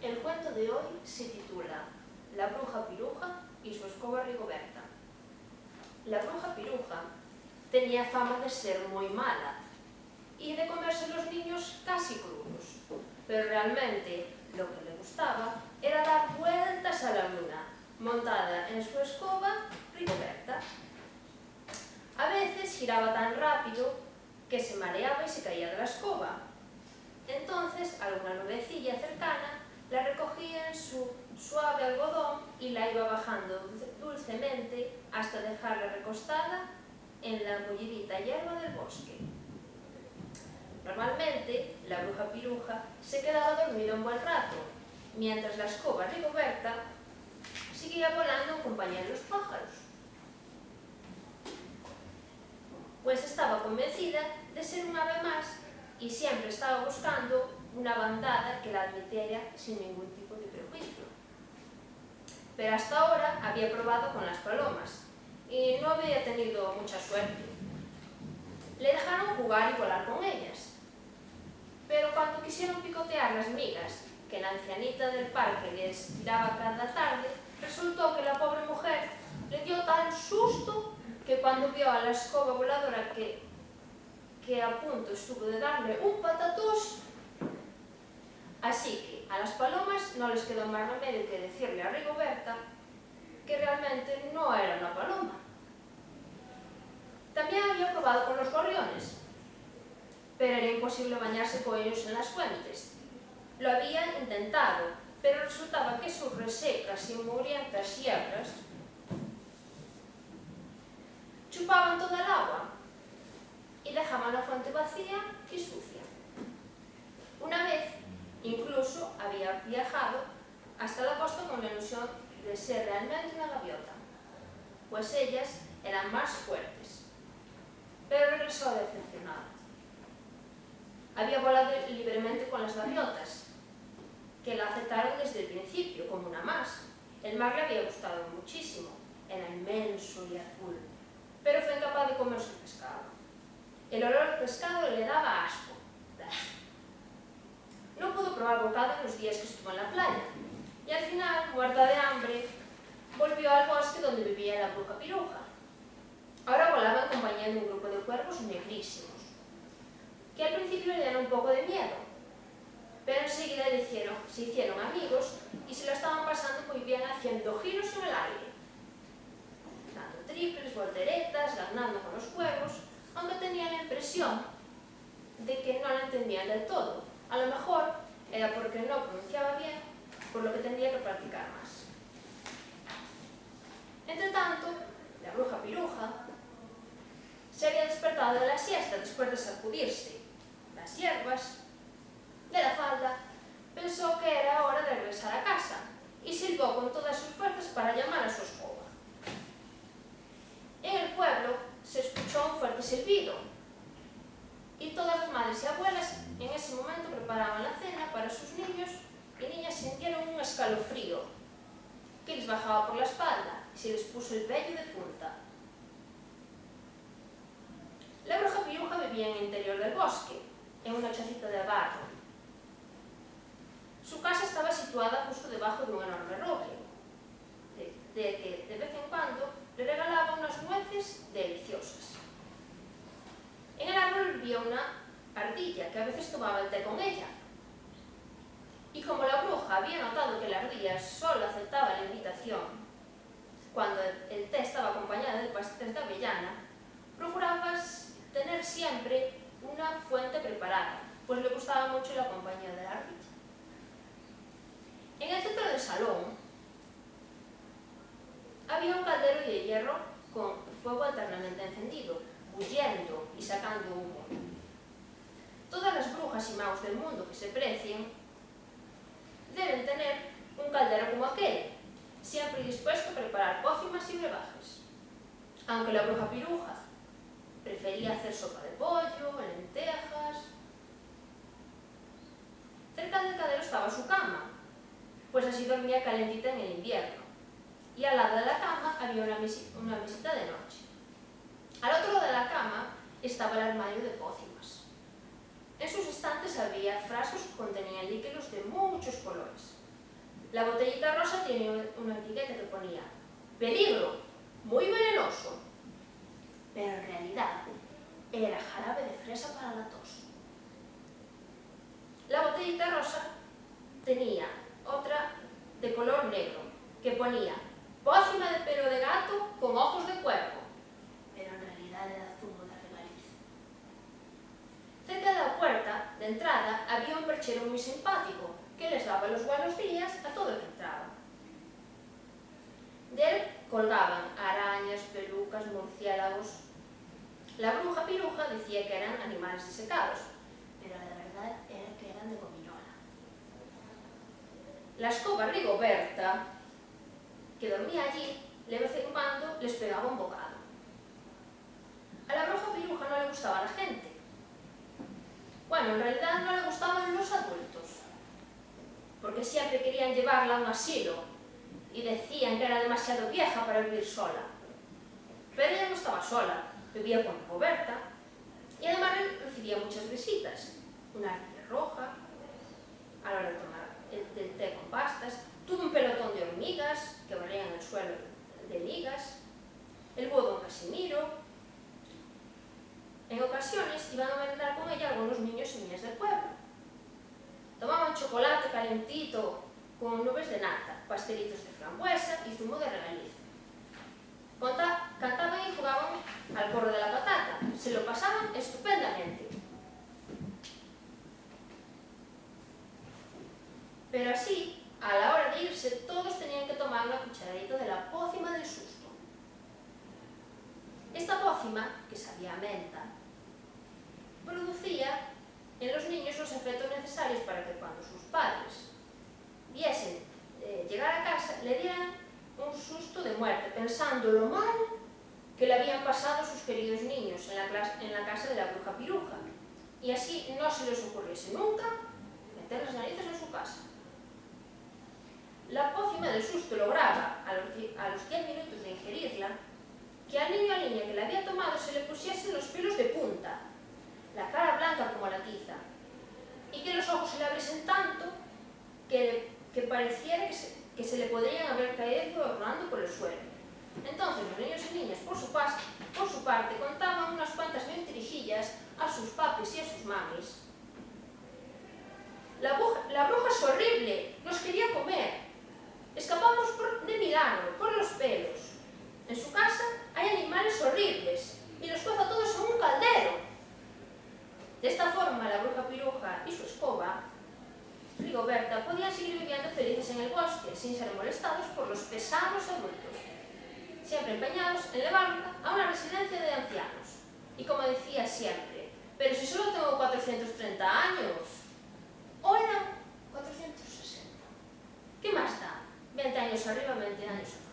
El cuento de hoy se titula La bruja Piruja y su escoba Rigoberta. La bruja Piruja tenía fama de ser muy mala y de comerse los niños casi crudos, pero realmente lo que le gustaba era dar vueltas a la luna, montada en su escoba Rigoberta. A veces giraba tan rápido que se mareaba y se caía de la escoba. Entonces alguna nubecilla cercana la recogía en su suave algodón y la iba bajando dulcemente hasta dejarla recostada en la mullidita hierba del bosque. Normalmente, la bruja Piruja se quedaba dormida un buen rato, mientras la escoba Rigoberta seguía volando en compañía de los pájaros, pues estaba convencida de ser un ave más y siempre estaba buscando una bandada que la admitiera sin ningún tipo de prejuicio. Pero hasta ahora había probado con las palomas y no había tenido mucha suerte. Le dejaron jugar y volar con ellas, pero cuando quisieron picotear las migas que la ancianita del parque les tiraba cada tarde, resultó que la pobre mujer le dio tal susto que cuando vio a la escoba voladora que a punto estuvo de darle un patatús. Así que a las palomas no les quedó más remedio que decirle a Rigoberta que realmente no era una paloma. También había probado con los gorriones, pero era imposible bañarse con ellos en las fuentes. Lo había intentado, pero resultaba que sus resecas y mugrientas hierbas chupaban toda el agua y dejaban la fuente vacía y sucia. Una vez, incluso había viajado hasta la costa con la ilusión de ser realmente una gaviota, pues ellas eran más fuertes, pero regresó decepcionada. Había volado libremente con las gaviotas, que la aceptaron desde el principio como una más. El mar le había gustado muchísimo, era inmenso y azul, pero fue incapaz de comerse el pescado. El olor del pescado le daba asco. No pudo probar bocado en los días que estuvo en la playa, y al final, muerta de hambre, volvió al bosque donde vivía la bruja Piruja. Ahora volaba en compañía de un grupo de cuervos negrísimos, que al principio le dieron un poco de miedo, pero enseguida se hicieron amigos y se lo estaban pasando muy bien haciendo giros en el aire, dando triples, volteretas, ganando con los cuervos, aunque tenía la impresión de que no la entendían del todo. A lo mejor era porque no pronunciaba bien, por lo que tendría que practicar más. Entretanto, la bruja Piruja se había despertado de la siesta después de sacudirse las hierbas de la falda. Pensó que era hora de regresar a casa y silbó con todas sus fuerzas para llamar a su escoba. En el pueblo se escuchó un fuerte silbido y todas las madres y abuelas en ese momento preparaban la cena para sus niños y niñas. Sintieron un escalofrío que les bajaba por la espalda y se les puso el vello de punta. La bruja Piruja vivía en el interior del bosque, en una chocita de barro. Su casa estaba situada justo debajo de un enorme roble, de que de vez en cuando le regalaba unas nueces deliciosas. En el árbol vivía una ardilla que a veces tomaba el té con ella. Y como la bruja había notado que la ardilla solo aceptaba la invitación cuando el té estaba acompañado de pastel de avellana, procuraba tener siempre una fuente preparada, pues le gustaba mucho la compañía de la ardilla. En el centro del salón había un caldero de hierro con fuego eternamente encendido, bulliendo y sacando humo. Todas las brujas y magos del mundo que se precien deben tener un caldero como aquel, siempre dispuesto a preparar pócimas y brebajes. Aunque la bruja Piruja prefería hacer sopa de pollo, lentejas. Cerca del caldero estaba su cama, pues así dormía calentita en el invierno, y al lado de la cama había una mesita de noche. Al otro lado de la cama estaba el armario de pócimas. En sus estantes había frascos que contenían líquidos de muchos colores. La botellita rosa tiene una etiqueta que ponía peligro, muy venenoso, pero en realidad era jarabe de fresa para la tos. La botellita rosa tenía otra de color negro que ponía pócima de pelo de gato con ojos de cuervo, pero en realidad era zumo de regaliz. Cerca de la puerta de entrada había un perchero muy simpático que les daba los buenos días a todo el que entraba. De él colgaban arañas, pelucas, murciélagos. La bruja piruja decía que eran animales disecados, pero la verdad era que eran de gominola. La escoba Rigoberta, que dormía allí, de vez en cuando les pegaba un bocado. A la bruja piruja no le gustaba la gente. Bueno, en realidad no le gustaban los adultos, porque siempre querían llevarla a un asilo y decían que era demasiado vieja para vivir sola. Pero ella no estaba sola, vivía con Rigoberta y además recibía muchas visitas. Una ardilla roja, a la hora de tomar el té con pastas, tuvo un pelotón de hormigas que barrían el suelo de ligas, el búho don Casimiro. En ocasiones iban a merendar con ella algunos niños y niñas del pueblo. Tomaban chocolate calentito con nubes de nata, pastelitos de frambuesa y zumo de regaliz. Cantaban y jugaban al corro de la patata. Se lo pasaban estupendamente. Pero así, a la hora de irse, todos tenían que tomar una cucharadita de la pócima del susto. Esta pócima, que sabía a menta, producía en los niños los efectos necesarios para que cuando sus padres viesen llegar a casa, le dieran un susto de muerte, pensando lo mal que le habían pasado sus queridos niños en la casa de la bruja piruja, y así no se les ocurriese nunca meter las narices en su casa. La pócima del susto lograba, a los 10 minutos de ingerirla, que al niño o a la niña que la había tomado se le pusiesen los pelos de punta, la cara blanca como la tiza, y que los ojos se le abriesen tanto que pareciera que se le podrían haber caído rodando por el suelo. Entonces los niños y niñas, por su parte, contaban unas cuantas mentirijillas a sus papis y a sus mamis. La bruja es horrible, nos quería comer. Escapamos de milagro, por los pelos. En su casa hay animales horribles y los coza todos en un caldero. De esta forma, la bruja piruja y su escoba, Rigoberta, podían seguir viviendo felices en el bosque, sin ser molestados por los pesados adultos, siempre empeñados en llevarla a una residencia de ancianos. Y como decía siempre, pero si solo tengo 430 años, o eran 460, ¿qué más da? 20 años arriba, 20 años abajo.